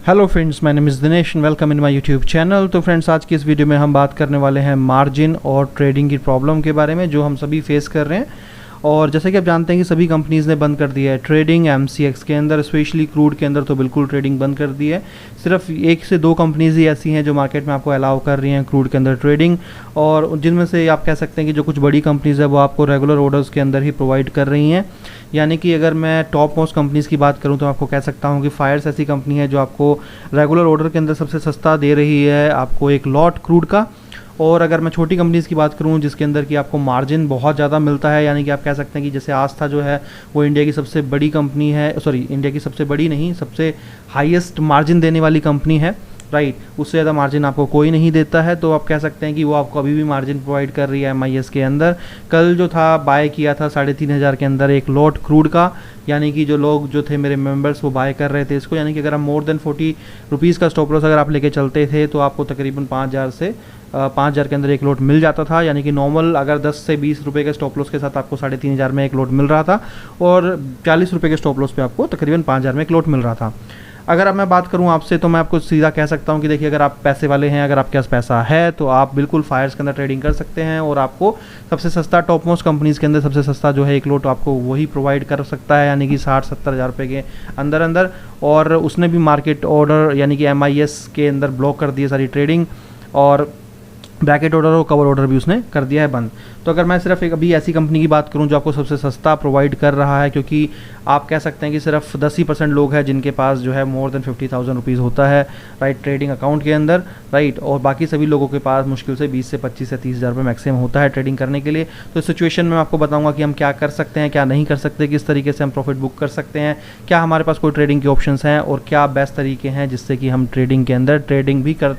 Hello friends, my name is Dinesh and welcome in my YouTube channel. तो friends, आज की इस वीडियो में हम बात करने वाले हैं मार्जिन और ट्रेडिंग की प्रॉब्लम के बारे में जो हम सभी फेस कर रहे हैं। और जैसे कि आप जानते हैं कि सभी कंपनीज़ ने बंद कर दिया है ट्रेडिंग एमसीएक्स के अंदर, स्पेशली क्रूड के अंदर तो बिल्कुल ट्रेडिंग बंद कर दी है। सिर्फ एक से दो कंपनीज़ ही ऐसी हैं जो मार्केट में आपको अलाउ कर रही हैं क्रूड के अंदर ट्रेडिंग, और जिनमें से आप कह सकते हैं कि जो कुछ बड़ी कंपनीज़ है वो आपको रेगुलर ऑर्डर्स के अंदर ही प्रोवाइड कर रही हैं। यानी कि अगर मैं टॉप मोस्ट कंपनीज़ की बात करूं तो आपको कह सकता हूं कि फायर्स ऐसी कंपनी है जो आपको रेगुलर ऑर्डर के अंदर सबसे सस्ता दे रही है आपको एक लॉट क्रूड का। और अगर मैं छोटी कंपनीज़ की बात करूं जिसके अंदर कि आपको मार्जिन बहुत ज़्यादा मिलता है, यानी कि आप कह सकते हैं कि जैसे आस्था जो है वो इंडिया की सबसे बड़ी कंपनी है, सॉरी इंडिया की सबसे बड़ी नहीं, सबसे हाईएस्ट मार्जिन देने वाली कंपनी है, राइट। उससे ज़्यादा मार्जिन आपको कोई नहीं देता है, तो आप कह सकते हैं कि वो आपको अभी भी मार्जिन प्रोवाइड कर रही है एमआईएस के अंदर। कल जो था बाय किया था 3,500 के अंदर एक लॉट क्रूड का, यानी कि जो लोग जो थे मेरे मेंबर्स वो बाय कर रहे थे इसको, यानी कि अगर हम मोर देन 40 रुपीज़ का स्टॉप लॉस अगर आप लेके चलते थे तो आपको तकरीबन 5,000 के अंदर एक लॉट मिल जाता था। यानी कि नॉर्मल अगर 10 से 20 रुपये के स्टॉप लॉस के साथ आपको 3,500 में एक लॉट मिल रहा था, और 40 रुपये के स्टॉप लॉस पे आपको तकरीबन 5,000 में एक लॉट मिल रहा था। अगर अब मैं बात करूं आपसे तो मैं आपको सीधा कह सकता हूं कि देखिए, अगर आप पैसे वाले हैं, अगर आपके पास पैसा है तो आप बिल्कुल फायर्स के अंदर ट्रेडिंग कर सकते हैं, और आपको सबसे सस्ता टॉप मोस्ट कंपनीज़ के अंदर सबसे सस्ता जो है एक लॉट आपको वही प्रोवाइड कर सकता है, यानी कि 60-70 हज़ार रुपये के अंदर। और उसने भी मार्केट ऑर्डर यानी कि एमआईएस के अंदर ब्लॉक कर दिए सारी ट्रेडिंग, और ब्रैकेट ऑर्डर और कवर ऑर्डर भी उसने कर दिया है बंद। तो अगर मैं सिर्फ एक अभी ऐसी कंपनी की बात करूं जो आपको सबसे सस्ता प्रोवाइड कर रहा है, क्योंकि आप कह सकते हैं कि सिर्फ 10 ही % लोग हैं जिनके पास जो है मोर देन 50,000 रुपीज़ होता है, राइट, ट्रेडिंग अकाउंट के अंदर, राइट। और बाकी सभी लोगों के पास मुश्किल से 20 से 25 से 30 हज़ार रुपये मैक्सिमम होता है ट्रेडिंग करने के लिए। तो इस सिचुएशन में आपको बताऊंगा कि हम क्या कर सकते हैं, क्या नहीं कर सकते, किस तरीके से हम प्रॉफिट बुक कर सकते हैं, क्या हमारे पास कोई ट्रेडिंग के ऑप्शंस हैं, और क्या बेस्ट तरीके हैं जिससे कि हम ट्रेडिंग के अंदर ट्रेडिंग भी कर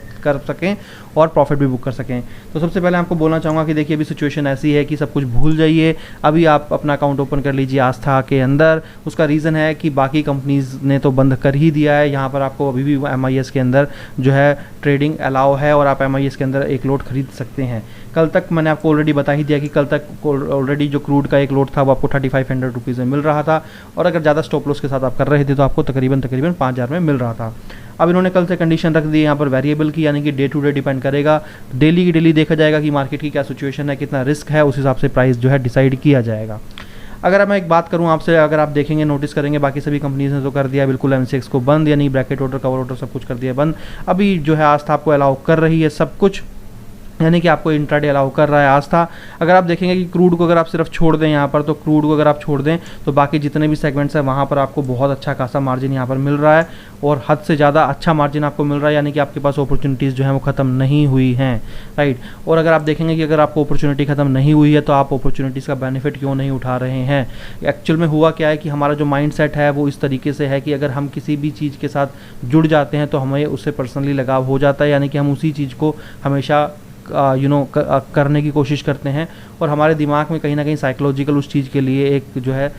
सकें और प्रॉफिट भी बुक कर सकें। तो सबसे पहले आपको बोलना चाहूँगा कि देखिए, अभी सिचुएशन ऐसी है कि सब कुछ भूल जाइए, अभी आप अपना अकाउंट ओपन कर लीजिए आस्था के अंदर। उसका रीज़न है कि बाकी कंपनीज़ ने तो बंद कर ही दिया है, यहाँ पर आपको अभी भी एमआईएस के अंदर जो है ट्रेडिंग अलाउ है, और आप एमआईएस के अंदर एक लोट खरीद सकते हैं। कल तक मैंने आपको ऑलरेडी बता ही दिया कि कल तक ऑलरेडी जो क्रूड का एक लोट था वो आपको 3,500 रुपीज़ में मिल रहा था, और अगर ज़्यादा स्टॉप लॉस के साथ आप कर रहे थे तो आपको तकरीबन 5,000 में मिल रहा था। अब इन्होंने कल से कंडीशन रख दी यहाँ पर वेरिएबल की, यानी कि डे टू डे डिपेंड करेगा, डेली की डेली देखा जाएगा कि मार्केट की क्या सिचुएशन है, कितना रिस्क है, उस हिसाब से प्राइस जो है डिसाइड किया जाएगा। अगर मैं एक बात करूं आपसे, अगर आप देखेंगे नोटिस करेंगे बाकी सभी कंपनीज ने तो कर दिया बिल्कुल एमसीएक्स को बंद, यानी ब्रैकेट ऑर्डर कवर ऑर्डर सब कुछ कर दिया बंद। अभी जो है आस्था आपको अलाउ कर रही है सब कुछ, यानी कि आपको इंट्राडे अलाउ कर रहा है आस्था। अगर आप देखेंगे कि क्रूड को अगर आप सिर्फ छोड़ दें यहाँ पर, तो क्रूड को अगर आप छोड़ दें तो बाकी जितने भी सेगमेंट्स हैं वहाँ पर आपको बहुत अच्छा खासा मार्जिन यहाँ पर मिल रहा है, और हद से ज़्यादा अच्छा मार्जिन आपको मिल रहा है, यानी कि आपके पास अपॉर्चुनिटीज़ जो हैं वो ख़त्म नहीं हुई हैं, राइट। और अगर आप देखेंगे कि अगर आपको अपॉर्चुनिटी ख़त्म नहीं हुई है तो आप अपॉर्चुनिटीज़ का बेनिफिट क्यों नहीं उठा रहे हैं। एक्चुअल में हुआ क्या है कि हमारा जो माइंड सेट है वो इस तरीके से है कि अगर हम किसी भी चीज़ के साथ जुड़ जाते हैं तो हमें उससे पर्सनली लगाव हो जाता है, यानी कि हम उसी चीज़ को हमेशा करने की कोशिश करते हैं, और हमारे दिमाग में कहीं ना कहीं साइकोलॉजिकल उस चीज़ के लिए एक जो है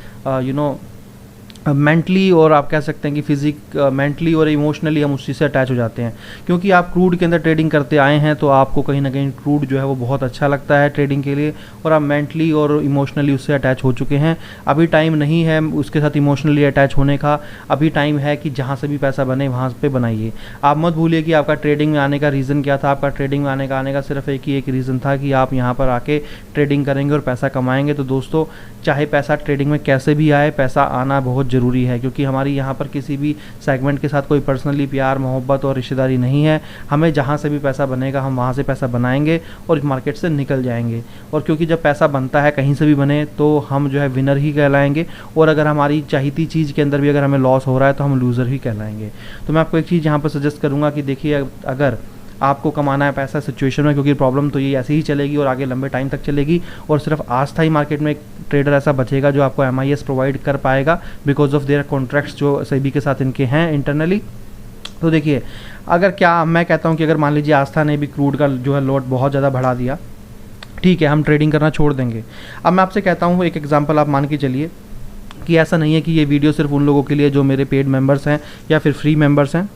मेंटली और आप कह सकते हैं कि मेंटली और इमोशनली हम उस चीज़ से अटैच हो जाते हैं। क्योंकि आप क्रूड के अंदर ट्रेडिंग करते आए हैं तो आपको कहीं ना कहीं क्रूड जो है वो बहुत अच्छा लगता है ट्रेडिंग के लिए, और आप मेंटली और इमोशनली उससे अटैच हो चुके हैं। अभी टाइम नहीं है उसके साथ इमोशनली अटैच होने का, अभी टाइम है कि जहाँ से भी पैसा बने वहाँ पे बनाइए। आप मत भूलिए कि आपका ट्रेडिंग में आने का रीज़न क्या था। आपका ट्रेडिंग में आने का सिर्फ एक रीज़न था कि आप यहाँ पर आके ट्रेडिंग करेंगे और पैसा कमाएंगे। तो दोस्तों, चाहे पैसा ट्रेडिंग में कैसे भी आए, पैसा आना बहुत ज़रूरी है, क्योंकि हमारी यहाँ पर किसी भी सेगमेंट के साथ कोई पर्सनली प्यार मोहब्बत और रिश्तेदारी नहीं है। हमें जहाँ से भी पैसा बनेगा हम वहाँ से पैसा बनाएंगे और इस मार्केट से निकल जाएंगे। और क्योंकि जब पैसा बनता है कहीं से भी बने तो हम जो है विनर ही कहलाएंगे, और अगर हमारी चाहती चीज़ के अंदर भी अगर हमें लॉस हो रहा है तो हम लूज़र ही कहलाएंगे। तो मैं आपको एक चीज़ यहाँ पर सजेस्ट करूँगा कि देखिए, अगर आपको कमाना है पैसा सिचुएशन में, क्योंकि प्रॉब्लम तो ये ऐसे ही चलेगी और आगे लंबे टाइम तक चलेगी, और सिर्फ आस्था ही मार्केट में एक ट्रेडर ऐसा बचेगा जो आपको एमआईएस प्रोवाइड कर पाएगा बिकॉज ऑफ देयर कॉन्ट्रैक्ट्स जो सेबी के साथ इनके हैं इंटरनली। तो देखिए, अगर क्या मैं कहता हूँ कि अगर मान लीजिए आस्था ने भी क्रूड का जो है लोड बहुत ज़्यादा बढ़ा दिया, ठीक है, हम ट्रेडिंग करना छोड़ देंगे। अब मैं आपसे कहता हूँ एक एग्जाम्पल आप मान के चलिए कि ऐसा नहीं है कि ये वीडियो सिर्फ उन लोगों के लिए जो मेरे पेड मेंबर्स हैं या फिर फ्री मेंबर्स हैं,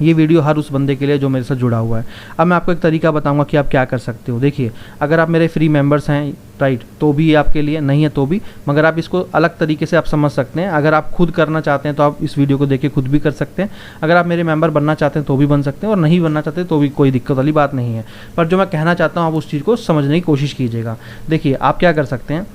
ये वीडियो हर उस बंदे के लिए जो मेरे साथ जुड़ा हुआ है। अब मैं आपको एक तरीका बताऊंगा कि आप क्या कर सकते हो। देखिए, अगर आप मेरे फ्री मेंबर्स हैं राइट, तो भी ये आपके लिए नहीं है तो भी, मगर आप इसको अलग तरीके से आप समझ सकते हैं। अगर आप खुद करना चाहते हैं तो आप इस वीडियो को देख के खुद भी कर सकते हैं। अगर आप मेरे मेंबर बनना चाहते हैं तो भी बन सकते हैं, और नहीं बनना चाहते तो भी कोई दिक्कत वाली बात नहीं है। पर जो मैं कहना चाहता हूँ आप उस चीज़ को समझने की कोशिश कीजिएगा। देखिए, आप क्या कर सकते हैं,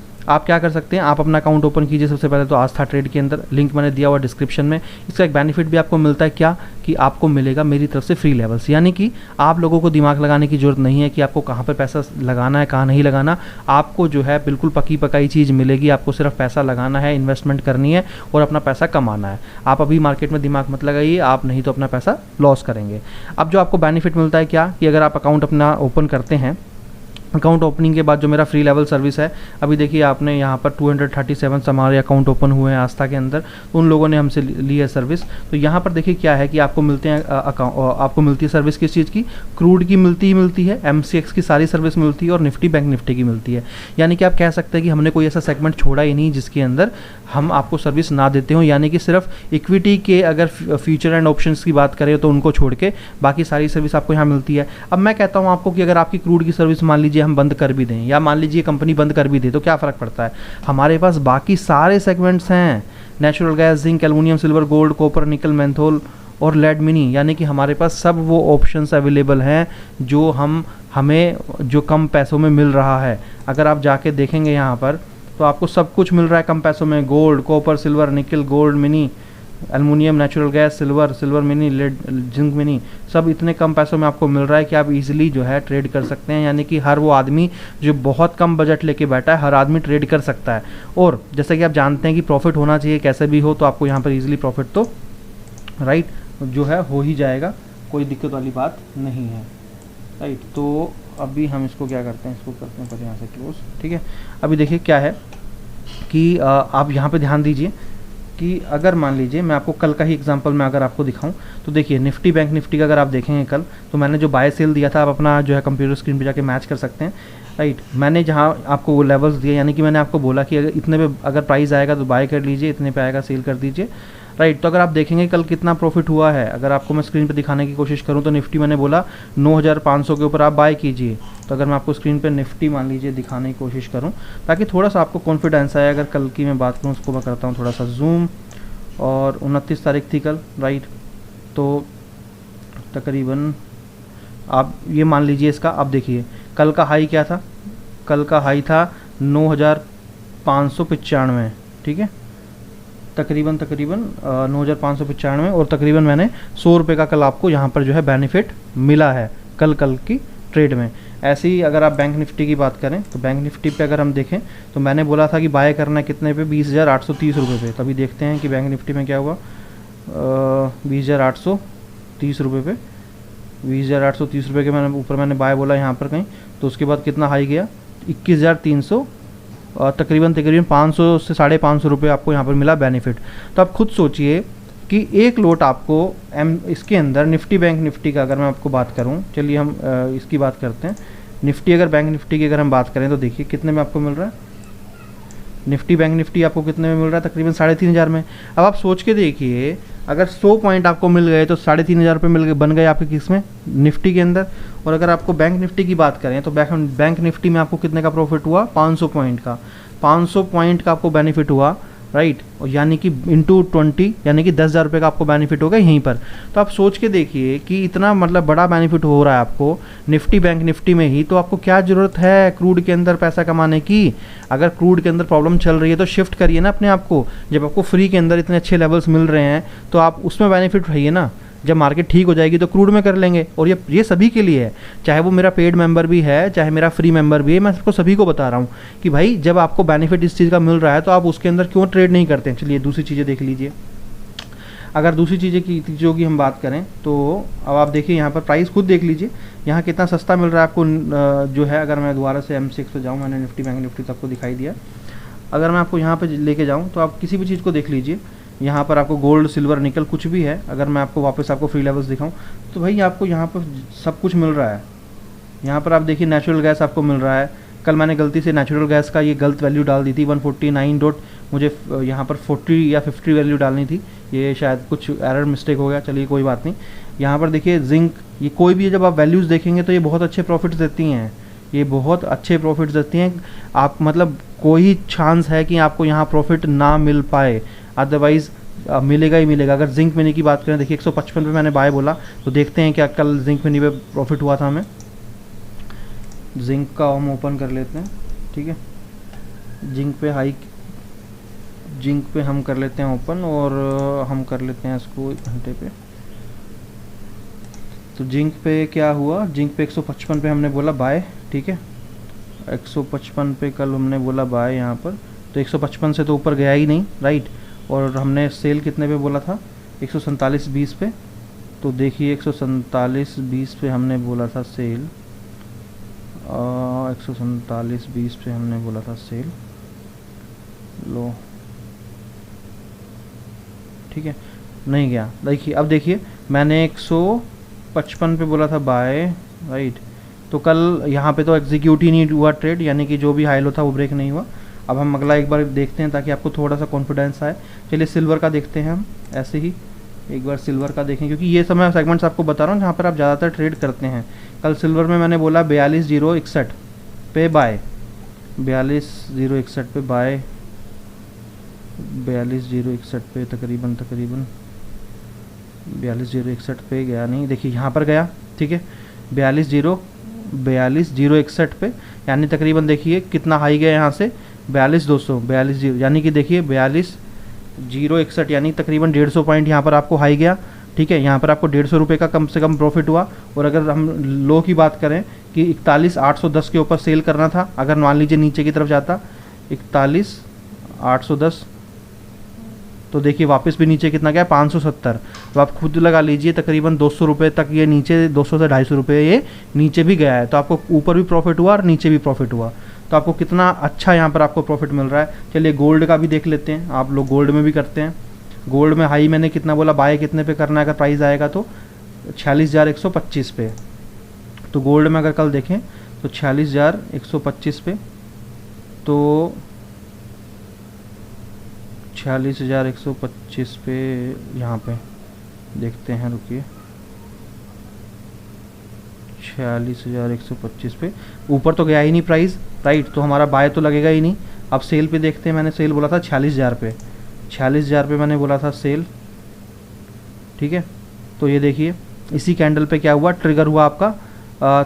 आप अपना अकाउंट ओपन कीजिए। सबसे पहले तो आस्था ट्रेड के अंदर, लिंक मैंने दिया हुआ डिस्क्रिप्शन में। इसका एक बेनिफिट भी आपको मिलता है क्या, कि आपको मिलेगा मेरी तरफ से फ्री लेवल्स, यानी कि आप लोगों को दिमाग लगाने की ज़रूरत नहीं है कि आपको कहाँ पर पैसा लगाना है, कहाँ नहीं लगाना। आपको जो है बिल्कुल पकी पकाई चीज़ मिलेगी। आपको सिर्फ पैसा लगाना है, इन्वेस्टमेंट करनी है और अपना पैसा कमाना है। आप अभी मार्केट में दिमाग मत लगाइए, आप नहीं तो अपना पैसा लॉस करेंगे। अब जो आपको बेनिफिट मिलता है क्या, कि अगर आप अकाउंट अपना ओपन करते हैं, अकाउंट ओपनिंग के बाद जो मेरा फ्री लेवल सर्विस है, अभी देखिए आपने यहाँ पर 237 हमारे अकाउंट ओपन हुए हैं आस्था के अंदर, तो उन लोगों ने हमसे ली है सर्विस। तो यहाँ पर देखिए क्या है कि आपको मिलते हैं आपको मिलती है सर्विस किस चीज़ की, क्रूड की मिलती है, MCX की सारी सर्विस मिलती है और निफ्टी बैंक निफ्टी की मिलती है। यानी कि आप कह सकते हैं कि हमने कोई ऐसा सेगमेंट छोड़ा ही नहीं जिसके अंदर हम आपको सर्विस ना देते हो। यानी कि सिर्फ इक्विटी के अगर फ्यूचर एंड ऑप्शंस की बात करें तो उनको छोड़ के बाकी सारी सर्विस आपको यहाँ मिलती है। अब मैं कहता हूँ आपको कि अगर आपकी क्रूड की सर्विस मान लीजिए हम बंद कर भी दें, या मान लीजिए कंपनी बंद कर भी दे, तो क्या फ़र्क पड़ता है, हमारे पास बाकी सारे सेगमेंट्स हैं। Natural gas, zinc, aluminium, silver, gold, copper, निकल, मेंथोल और लेड मिनी, यानी कि हमारे पास सब वो ऑप्शंस अवेलेबल हैं जो हमें जो कम पैसों में मिल रहा है। अगर आप जाके देखेंगे यहाँ पर तो आपको सब कुछ मिल रहा है कम पैसों में। Gold, copper, silver, nickel, gold mini, aluminium, natural gas, silver mini, lead, zinc mini, सब इतने कम पैसों में आपको मिल रहा है कि आप इजीली जो है ट्रेड कर सकते हैं। यानी कि हर वो आदमी जो बहुत कम बजट लेके बैठा है, हर आदमी ट्रेड कर सकता है। और जैसे कि आप जानते हैं कि प्रॉफिट होना चाहिए कैसे भी हो, तो आपको यहाँ पर इजीली प्रॉफिट तो राइट जो है हो ही जाएगा, कोई दिक्कत वाली बात नहीं है राइट। तो अभी हम इसको क्या करते हैं, इसको करते हैं पर यहाँ से क्लोज, ठीक है। अभी देखिए क्या है कि आप यहाँ पे ध्यान दीजिए कि अगर मान लीजिए मैं आपको कल का ही एग्जांपल में अगर आपको दिखाऊं, तो देखिए निफ्टी बैंक निफ्टी का अगर आप देखेंगे कल, तो मैंने जो बाय सेल दिया था आप अपना जो है कंप्यूटर स्क्रीन पे जाके मैच कर सकते हैं राइट। मैंने जहां आपको वो लेवल्स दिए, यानी कि मैंने आपको बोला कि अगर इतने पे अगर प्राइस आएगा तो बाय कर लीजिए, इतने पे आएगा सेल कर दीजिए राइट। तो अगर आप देखेंगे कल कितना प्रॉफिट हुआ है, अगर आपको मैं स्क्रीन पे दिखाने की कोशिश करूं तो निफ्टी मैंने बोला 9500 के ऊपर आप बाय कीजिए। तो अगर मैं आपको स्क्रीन पे निफ्टी मान लीजिए दिखाने की कोशिश करूं ताकि थोड़ा सा आपको कॉन्फिडेंस आए, अगर कल की मैं बात करूँ उसको मैं करता हूँ थोड़ा सा जूम, और 29 तारीख थी कल राइट। तो तकरीबन आप ये मान लीजिए इसका, आप देखिए कल का हाई क्या था, कल का हाई था 9595, ठीक है, तकरीबन 9595, और तकरीबन मैंने 100 रुपये का कल आपको यहाँ पर जो है बेनिफिट मिला है कल की ट्रेड में। ऐसे ही अगर आप बैंक निफ्टी की बात करें तो बैंक निफ्टी पे अगर हम देखें तो मैंने बोला था कि बाय करना है कितने पे, 20,830 रुपये पे। तभी देखते हैं कि बैंक निफ्टी में क्या हुआ, 20,830 रुपये पे, 20,830 रुपये के मैंने बाय बोला यहाँ पर कहीं, तो उसके बाद कितना हाई गया, 21,300, तकरीबन 500 से 550 रुपये आपको यहाँ पर मिला बेनिफिट। तो आप खुद सोचिए कि एक लोट आपको इसके अंदर निफ्टी बैंक निफ्टी का अगर मैं आपको बात करूं, चलिए हम इसकी बात करते हैं। निफ्टी अगर बैंक निफ्टी की अगर हम बात करें तो देखिए कितने में आपको मिल रहा है, निफ्टी बैंक निफ्टी आपको कितने में मिल रहा है, तकरीबन 3,500 में। अब आप सोच के देखिए अगर 100 पॉइंट आपको मिल गए तो 3,500 रुपये मिल गए, बन गए आपके किस में, निफ्टी के अंदर। और अगर आपको बैंक निफ्टी की बात करें तो बैंक निफ्टी में आपको कितने का प्रॉफिट हुआ, 500 पॉइंट का, 500 पॉइंट का आपको बेनिफिट हुआ राइट। और यानी कि इंटू 20 यानी कि 10,000 रुपये का आपको बेनिफिट होगा यहीं पर। तो आप सोच के देखिए कि इतना मतलब बड़ा बेनिफिट हो रहा है आपको निफ्टी बैंक निफ्टी में ही, तो आपको क्या ज़रूरत है क्रूड के अंदर पैसा कमाने की। अगर क्रूड के अंदर प्रॉब्लम चल रही है तो शिफ्ट करिए ना अपने आप को। जब आपको फ्री के अंदर इतने अच्छे लेवल्स मिल रहे हैं तो आप उसमें बेनिफिट उठाइए ना। जब मार्केट ठीक हो जाएगी तो क्रूड में कर लेंगे। और ये सभी के लिए है, चाहे वो मेरा पेड मेंबर भी है चाहे मेरा फ्री मेंबर भी है, मैं सबको सभी को बता रहा हूँ कि भाई जब आपको बेनिफिट इस चीज़ का मिल रहा है तो आप उसके अंदर क्यों ट्रेड नहीं करते हैं। चलिए दूसरी चीज़ें देख लीजिए। अगर दूसरी चीज़ों की हम बात करें तो अब आप देखिए यहाँ पर प्राइस खुद देख लीजिए, यहाँ कितना सस्ता मिल रहा है आपको जो है। अगर मैं दोबारा से MCX पे जाऊँ, मैंने निफ्टी बैंक निफ्टी सबको दिखाई दिया। अगर मैं आपको यहाँ पर लेके जाऊँ तो आप किसी भी चीज़ को देख लीजिए, यहाँ पर आपको गोल्ड सिल्वर निकल कुछ भी है। अगर मैं आपको वापस आपको फ्री लेवल्स दिखाऊं तो भाई आपको यहाँ पर सब कुछ मिल रहा है। यहाँ पर आप देखिए नेचुरल गैस आपको मिल रहा है, कल मैंने गलती से नेचुरल गैस का ये गलत वैल्यू डाल दी थी 149 डॉट, मुझे यहाँ पर 40 या 50 वैल्यू डालनी थी, ये शायद कुछ एरर मिस्टेक हो गया, चलिए कोई बात नहीं। यहाँ पर देखिए जिंक, ये कोई भी जब आप वैल्यूज़ देखेंगे तो ये बहुत अच्छे प्रॉफिट्स देती हैं, ये बहुत अच्छे प्रॉफिट्स देती हैं। आप मतलब कोई चांस है कि आपको यहाँ प्रॉफिट ना मिल पाए, अदरवाइज़ मिलेगा ही मिलेगा। अगर जिंक मिनी की बात करें, देखिए 155 पे मैंने बाय बोला, तो देखते हैं क्या कल जिंक मिनी पे प्रॉफिट हुआ था हमें। जिंक का हम ओपन कर लेते हैं, ठीक है। जिंक पे हम कर लेते हैं ओपन, और हम कर लेते हैं इसको 1 घंटे पे। तो जिंक पे क्या हुआ, जिंक पे 155 पे हमने बोला बाय, ठीक है। 155 पे कल हमने बोला बाय यहाँ पर, तो 155 से तो ऊपर गया ही नहीं, राइट। और हमने सेल कितने पे बोला था, 147.20 पे। तो देखिए 147.20 पे हमने बोला था सेल, 147.20 पे हमने बोला था सेल, लो ठीक है, नहीं गया। देखिए अब देखिए मैंने 155 पे बोला था बाय, राइट। तो कल यहाँ पे तो एग्जीक्यूट ही नहीं हुआ ट्रेड, यानी कि जो भी हाई लो था वो ब्रेक नहीं हुआ। अब हम अगला एक बार देखते हैं ताकि आपको थोड़ा सा कॉन्फिडेंस आए। चलिए सिल्वर का देखते हैं हम, ऐसे ही एक बार सिल्वर का देखें, क्योंकि ये सब मैं सेगमेंट्स आपको बता रहा हूँ जहाँ पर आप ज़्यादातर ट्रेड करते हैं। कल सिल्वर में मैंने बोला 42,061 पे बाय, 42,061 पे बाय, 42,061 पे तकरीबन 42,061 पे गया नहीं, देखिए यहाँ पर गया, ठीक है। 42,061 पे, यानी तकरीबन देखिए कितना हाई गया यहाँ से, 42,200, 42,000, यानी कि देखिए 42,061, यानी तकरीबन 150 पॉइंट यहाँ पर आपको हाई गया, ठीक है। यहाँ पर आपको 150 रुपये का कम से कम प्रॉफिट हुआ। और अगर हम लो की बात करें कि 41,810 के ऊपर सेल करना था, अगर मान लीजिए नीचे की तरफ जाता 41,810, तो देखिए वापस भी नीचे कितना गया, 570। तो आप खुद लगा लीजिए तकरीबन 200 रुपये तक ये नीचे, 200 से 250 रुपये ये नीचे भी गया है। तो आपको ऊपर भी प्रॉफिट हुआ और नीचे भी प्रॉफिट हुआ, तो आपको कितना अच्छा यहाँ पर आपको प्रॉफिट मिल रहा है। चलिए गोल्ड का भी देख लेते हैं, आप लोग गोल्ड में भी करते हैं। गोल्ड में हाई मैंने कितना बोला, बाय कितने पे करना है अगर प्राइस आएगा तो 46,125 पे। तो गोल्ड में अगर कल देखें तो 46,125 पे, तो 46,125 पे यहाँ पे देखते हैं, रुकिए 46,125 पे ऊपर तो गया ही नहीं प्राइस, राइट। तो हमारा बाय तो लगेगा ही नहीं। अब सेल पे देखते हैं, मैंने सेल बोला था 46,000 पे, 46,000 पे मैंने बोला था सेल, ठीक है। तो ये देखिए इसी कैंडल पे क्या हुआ, ट्रिगर हुआ आपका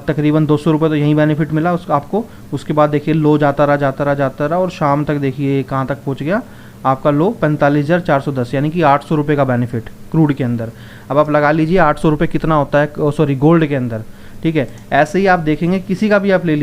तकरीबन 200 रुपये, तो यही बेनिफिट मिला आपको। उसके बाद देखिए लो जाता रहा और शाम तक देखिए कहाँ तक पहुँच गया आपका लो, 45,410, यानी कि 800 रुपये का बेनिफिट क्रूड के अंदर। अब आप लगा लीजिए 800 रुपये कितना होता है, सॉरी गोल्ड के अंदर, ठीक है। ऐसे ही आप देखेंगे किसी का भी आप ले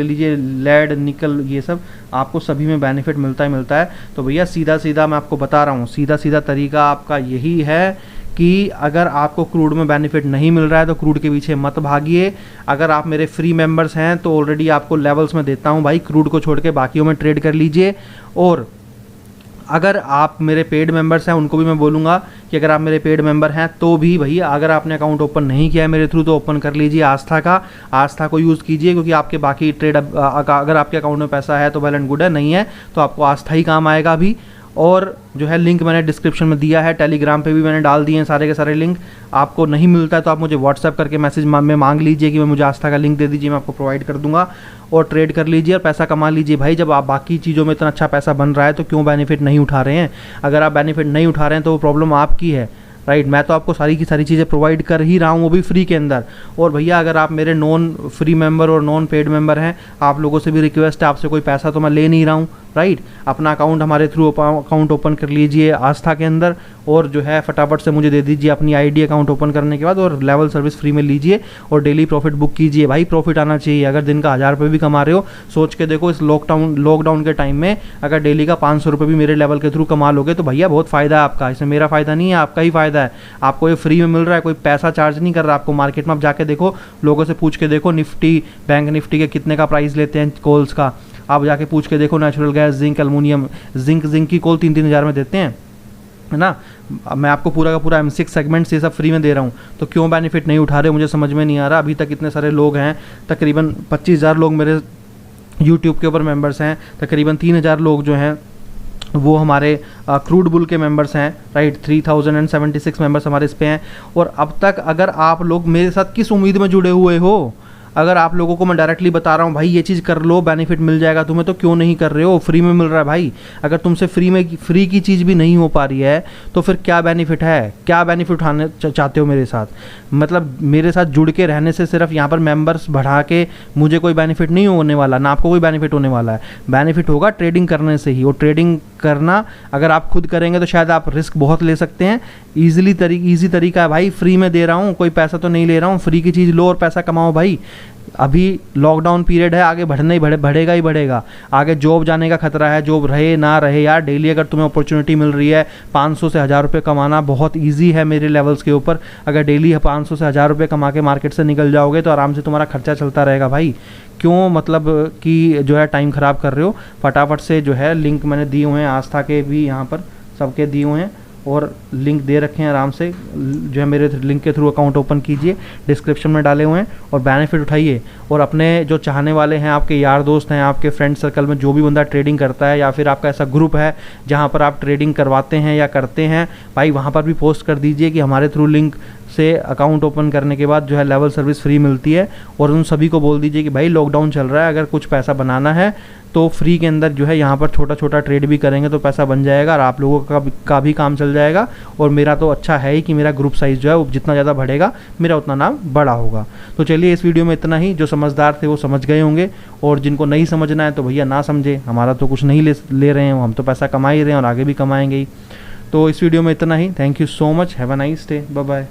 लीजिए, लेड निकल ये सब आपको सभी में बेनिफिट मिलता है। तो भैया सीधा मैं आपको बता रहा हूँ, सीधा तरीका आपका यही है कि अगर आपको क्रूड में बेनिफिट नहीं मिल रहा है तो क्रूड के पीछे मत भागिए। अगर आप मेरे फ्री मेंबर्स हैं तो ऑलरेडी आपको लेवल्स में देता हूँ भाई, क्रूड को छोड़ के बाकियों में ट्रेड कर लीजिए। और अगर आप मेरे पेड मेंबर्स हैं उनको भी मैं बोलूँगा कि अगर आप मेरे पेड मेंबर हैं तो भी भैया अगर आपने अकाउंट ओपन नहीं किया है मेरे थ्रू तो ओपन कर लीजिए आस्था को यूज़ कीजिए, क्योंकि आपके बाकी ट्रेड अगर आपके अकाउंट में पैसा है तो वेल एंड गुड है, नहीं है तो आपको आस्था ही काम आएगा अभी। और जो है लिंक मैंने डिस्क्रिप्शन में दिया है, टेलीग्राम पे भी मैंने डाल दिए हैं सारे के सारे लिंक। आपको नहीं मिलता है तो आप मुझे व्हाट्सएप करके मैसेज में मांग लीजिए कि मैं मुझे आस्था का लिंक दे दीजिए, मैं आपको प्रोवाइड कर दूंगा और ट्रेड कर लीजिए और पैसा कमा लीजिए। भाई जब आप बाकी चीज़ों में इतना अच्छा पैसा बन रहा है तो क्यों बेनिफिट नहीं उठा रहे हैं? अगर आप बेनिफिट नहीं उठा रहे हैं तो वो प्रॉब्लम आपकी है, राइट। मैं तो आपको सारी की सारी चीज़ें प्रोवाइड कर ही रहा हूँ, वो भी फ्री के अंदर। और भैया अगर आप मेरे नॉन फ्री मेंबर और नॉन पेड मेंबर हैं, आप लोगों से भी रिक्वेस्ट है, आपसे कोई पैसा तो मैं ले नहीं रहा हूँ, राइट। अपना अकाउंट हमारे थ्रू अकाउंट ओपन कर लीजिए आस्था के अंदर और जो है फटाफट से मुझे दे दीजिए अपनी आईडी अकाउंट ओपन करने के बाद, और लेवल सर्विस फ्री में लीजिए और डेली प्रॉफिट बुक कीजिए। भाई प्रॉफिट आना चाहिए। अगर दिन का 1000 रुपये भी कमा रहे हो, सोच के देखो इस लॉकडाउन के टाइम में अगर डेली का 500 रुपये भी मेरे लेवल के थ्रू कमा लोगे तो भैया बहुत फ़ायदा है आपका। इसमें मेरा फ़ायदा नहीं है, आपका ही फ़ायदा है। आपको ये फ्री में मिल रहा है, कोई पैसा चार्ज नहीं कर रहा आपको। मार्केट में आप जाके देखो, लोगों से पूछ के देखो, निफ्टी बैंक निफ्टी के कितने का प्राइस लेते हैं कॉल्स का, आप जाके पूछ के देखो। Natural gas, zinc, aluminium, zinc की कॉल 3-3 हज़ार में देते हैं, है ना। मैं आपको पूरा का पूरा M6 सेगमेंट्स ये सब फ्री में दे रहा हूँ, तो क्यों बेनिफिट नहीं उठा रहे मुझे समझ में नहीं आ रहा। अभी तक इतने सारे लोग हैं, तकरीबन 25,000 लोग मेरे यूट्यूब के ऊपर मेंबर्स हैं, तकरीबन 3000 लोग जो हैं वो हमारे क्रूड बुल के मेंबर्स हैं, राइट। 3076 मेंबर्स हमारे इस पे हैं। और अब तक अगर आप लोग मेरे साथ किस उम्मीद में जुड़े हुए हो, अगर आप लोगों को मैं डायरेक्टली बता रहा हूँ भाई ये चीज़ कर लो, बेनिफिट मिल जाएगा तुम्हें, तो क्यों नहीं कर रहे हो? फ्री में मिल रहा है भाई। अगर तुमसे फ्री की चीज़ भी नहीं हो पा रही है तो फिर क्या बेनिफिट है? क्या बेनिफिट उठाने चाहते हो मेरे साथ? मतलब मेरे साथ जुड़ के रहने से सिर्फ यहाँ पर मेंबर्स बढ़ा के मुझे कोई बेनिफिट नहीं होने वाला, ना आपको कोई बेनिफिट होने वाला है। बेनिफिट होगा ट्रेडिंग करने से ही। और ट्रेडिंग करना अगर आप खुद करेंगे तो शायद आप रिस्क बहुत ले सकते हैं। ईजी तरीका है भाई, फ्री में दे रहा हूँ, कोई पैसा तो नहीं ले रहा हूँ, फ्री की चीज़ लो और पैसा कमाओ भाई। अभी लॉकडाउन पीरियड है, आगे बढ़ेगा ही बढ़ेगा। आगे जॉब जाने का खतरा है, जॉब रहे ना रहे यार, डेली अगर तुम्हें अपॉर्चुनिटी मिल रही है 500 से 1000 रुपये कमाना बहुत ईजी है मेरे लेवल्स के ऊपर। अगर डेली 500 से 1000 रुपये कमा के मार्केट से निकल जाओगे तो आराम से तुम्हारा खर्चा चलता रहेगा भाई। क्यों मतलब कि जो है टाइम ख़राब कर रहे हो? फटाफट से जो है लिंक मैंने दिए हुए हैं, आस्था के भी यहाँ पर सबके दिए हुए हैं और लिंक दे रखे हैं। आराम से जो है मेरे लिंक के थ्रू अकाउंट ओपन कीजिए, डिस्क्रिप्शन में डाले हुए हैं, और बेनिफिट उठाइए। और अपने जो चाहने वाले हैं, आपके यार दोस्त हैं, आपके फ्रेंड सर्कल में जो भी बंदा ट्रेडिंग करता है, या फिर आपका ऐसा ग्रुप है जहाँ पर आप ट्रेडिंग करवाते हैं या करते हैं भाई, वहाँ पर भी पोस्ट कर दीजिए कि हमारे थ्रू लिंक से अकाउंट ओपन करने के बाद जो है लेवल सर्विस फ्री मिलती है। और उन सभी को बोल दीजिए कि भाई लॉकडाउन चल रहा है, अगर कुछ पैसा बनाना है तो फ्री के अंदर जो है यहाँ पर छोटा छोटा ट्रेड भी करेंगे तो पैसा बन जाएगा और आप लोगों का भी काम चल जाएगा। और मेरा तो अच्छा है ही कि मेरा ग्रुप साइज़ जो है वो जितना ज़्यादा बढ़ेगा मेरा उतना नाम बड़ा होगा। तो चलिए इस वीडियो में इतना ही। जो समझदार थे वो समझ गए होंगे, और जिनको नहीं समझना है तो भैया ना समझे, हमारा तो कुछ नहीं ले रहे हैं, हम तो पैसा कमा ही रहे हैं और आगे भी कमाएंगे ही। तो इस वीडियो में इतना ही। Thank you so much, have a nice day, bye bye.